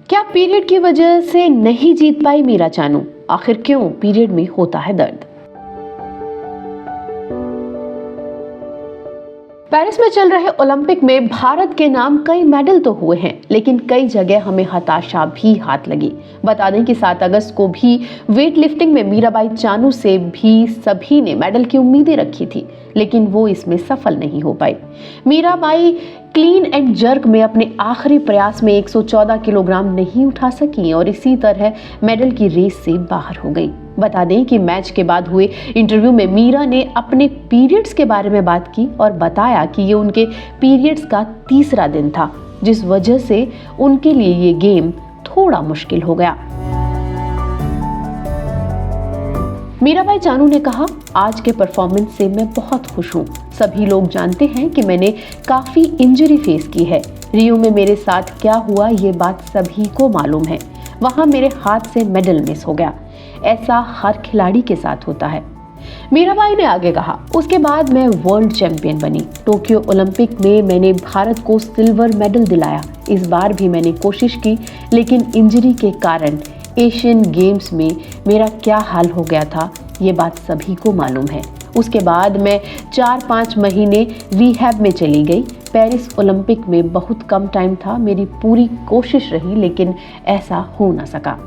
क्या पीरियड की वजह से नहीं जीत पाई मीरा चानू? आखिर क्यों पीरियड में होता है दर्द? पेरिस में चल रहे ओलंपिक में भारत के नाम कई मेडल तो हुए हैं, लेकिन कई जगह हमें हताशा भी हाथ लगी। बता दें कि 7 अगस्त को भी वेट लिफ्टिंग में मीराबाई चानू से भी सभी ने मेडल की उम्मीदें रखी थी, लेकिन वो इसमें सफल नहीं हो पाई। मीराबाई क्लीन एंड जर्क में अपने आखिरी प्रयास में 114 किलोग्राम नहीं उठा सकी और इसी तरह मेडल की रेस से बाहर हो गई। बता दें कि मैच के बाद हुए इंटरव्यू में मीरा ने अपने पीरियड्स के बारे में बात की और बताया कि ये उनके पीरियड्स का तीसरा दिन था, जिस वजह से उनके लिए ये गेम थोड़ा मुश्किल हो गया। मीराबाई चानू ने कहा, आज के परफॉर्मेंस से मैं बहुत खुश हूँ। सभी लोग जानते हैं कि मैंने काफी इंजरी फेस की है। रियो में मेरे साथ क्या हुआ ये बात सभी को मालूम है। वहां मेरे हाथ से मेडल मिस हो गया। ऐसा हर खिलाड़ी के साथ होता है। मीराबाई ने आगे कहा, उसके बाद मैं वर्ल्ड चैंपियन बनी। टोक्यो ओलंपिक में मैंने भारत को सिल्वर मेडल दिलाया। इस बार भी मैंने कोशिश की, लेकिन इंजरी के कारण एशियन गेम्स में मेरा क्या हाल हो गया था ये बात सभी को मालूम है। उसके बाद मैं 4-5 महीने रिहैब में चली गई। पेरिस ओलंपिक में बहुत कम टाइम था, मेरी पूरी कोशिश रही, लेकिन ऐसा हो ना सका।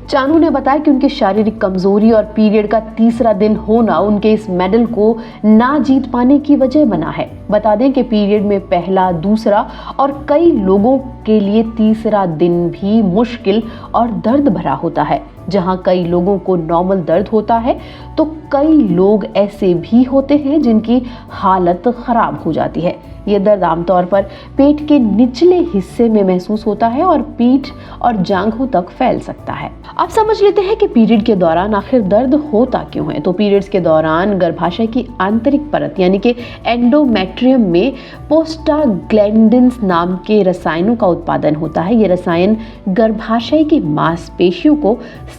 चानू ने बताया कि उनकी शारीरिक कमजोरी और पीरियड का तीसरा दिन होना उनके इस मेडल को ना जीत पाने की वजह बना है। बता दें कि पीरियड में पहला, दूसरा और कई लोगों के लिए तीसरा दिन भी मुश्किल और दर्द भरा होता है। जहां कई लोगों को नॉर्मल दर्द होता है, तो कई लोग ऐसे भी होते हैं जिनकी हालत खराब हो जाती है। ये दर्द आमतौर पर पेट के निचले हिस्से में महसूस होता है और पीठ और जांघों तक फैल सकता है। अब समझ लेते हैं कि पीरियड के दौरान आखिर दर्द होता क्यों है। तो पीरियड्स के दौरान गर्भाशय की आंतरिक परत यानी कि एंडोमेट्रियम में प्रोस्टाग्लैंडिन्स नाम के रसायनों का उत्पादन होता है। ये रसायन गर्भाशय की मांसपेशियों को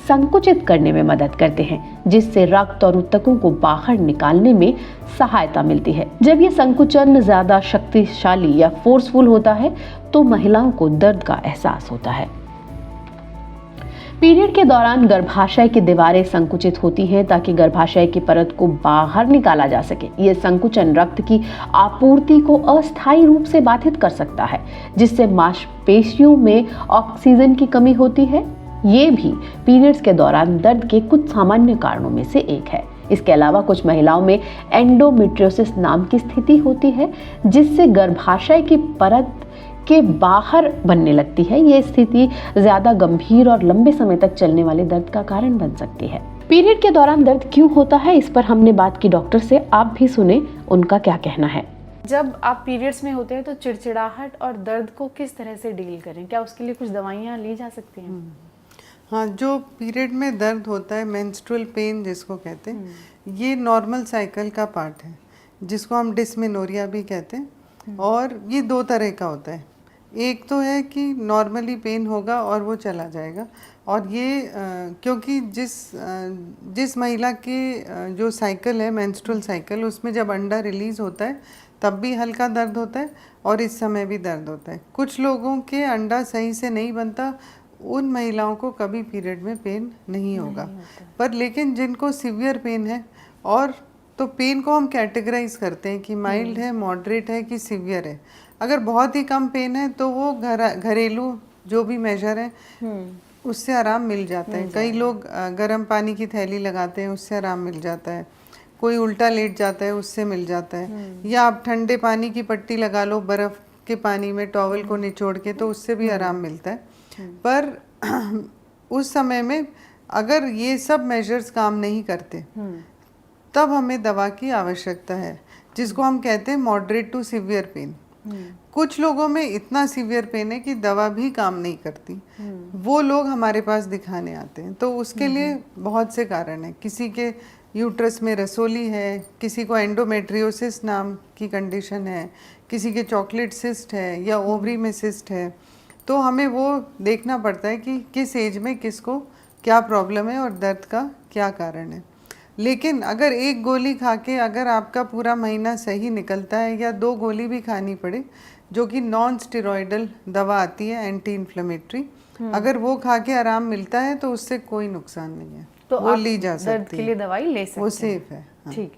संकुचित करने में मदद करते हैं, जिससे रक्त और ऊतकों को बाहर निकालने में सहायता मिलती है। जब ये संकुचन ज्यादा शक्तिशाली या फोर्सफुल होता है तो महिलाओं को दर्द का एहसास होता है। पीरियड के दौरान गर्भाशय की दीवारें संकुचित होती हैं ताकि गर्भाशय की परत को बाहर निकाला जा सके। यह संकुचन रक्त की आपूर्ति को अस्थायी रूप से बाधित कर सकता है, जिससे मांसपेशियों में ऑक्सीजन की कमी होती है। ये भी पीरियड्स के दौरान दर्द के कुछ सामान्य कारणों में से एक है। इसके अलावा कुछ महिलाओं में एंडोमेट्रियोसिस नाम की स्थिति होती है, जिससे गर्भाशय की परत के बाहर बनने लगती है। ये स्थिति ज्यादा गंभीर और लंबे समय तक चलने वाले दर्द का कारण बन सकती है। पीरियड के दौरान दर्द क्यों होता है, इस पर हमने बात की डॉक्टर से। आप भी सुने उनका क्या कहना है। जब आप पीरियड्स में होते हैं तो चिड़चिड़ाहट और दर्द को किस तरह से डील करें? क्या उसके लिए कुछ दवाइयाँ ली जा सकती हैं? हाँ, जो पीरियड में दर्द होता है, मेंस्ट्रुअल पेन जिसको कहते हैं, ये नॉर्मल साइकिल का पार्ट है, जिसको हम डिस्मेनोरिया भी कहते हैं। और ये 2 तरह का होता है। एक तो है कि नॉर्मली पेन होगा और वो चला जाएगा, और ये क्योंकि जिस महिला के जो साइकिल है, मेंस्ट्रुअल साइकिल, उसमें जब अंडा रिलीज़ होता है तब भी हल्का दर्द होता है और इस समय भी दर्द होता है। कुछ लोगों के अंडा सही से नहीं बनता, उन महिलाओं को कभी पीरियड में पेन नहीं होगा। पर लेकिन जिनको सीवियर पेन है, और तो पेन को हम कैटेगराइज करते हैं कि माइल्ड है, मॉडरेट है कि सीवियर है। अगर बहुत ही कम पेन है तो वो घरेलू जो भी मेजर है उससे आराम मिल जाता है। कई लोग गर्म पानी की थैली लगाते हैं, उससे आराम मिल जाता है। कोई उल्टा लेट जाता है, उससे मिल जाता है। या आप ठंडे पानी की पट्टी लगा लो बर्फ़ के पानी में टॉवल को निचोड़ के, तो उससे भी आराम मिलता है। पर उस समय में अगर ये सब मेजर्स काम नहीं करते, तब हमें दवा की आवश्यकता है, जिसको हम कहते हैं मॉडरेट टू सीवियर पेन। कुछ लोगों में इतना सीवियर पेन है कि दवा भी काम नहीं करती, वो लोग हमारे पास दिखाने आते हैं। तो उसके लिए बहुत से कारण हैं। किसी के यूट्रस में रसोली है, किसी को एंडोमेट्रियोसिस नाम की कंडीशन है, किसी के चॉकलेट सिस्ट है या ओवरी में सिस्ट है। तो हमें वो देखना पड़ता है कि किस एज में किसको क्या प्रॉब्लम है और दर्द का क्या कारण है। लेकिन अगर एक गोली खा के अगर आपका पूरा महीना सही निकलता है, या 2 गोली भी खानी पड़े, जो कि नॉन स्टेरॉयडल दवा आती है, एंटी इन्फ्लेमेटरी, अगर वो खा के आराम मिलता है तो उससे कोई नुकसान नहीं है, तो वो आप ली जा दर्द सकती के है, लिए दवाई ले सकते वो हैं। सेफ है। हाँ। ठीक।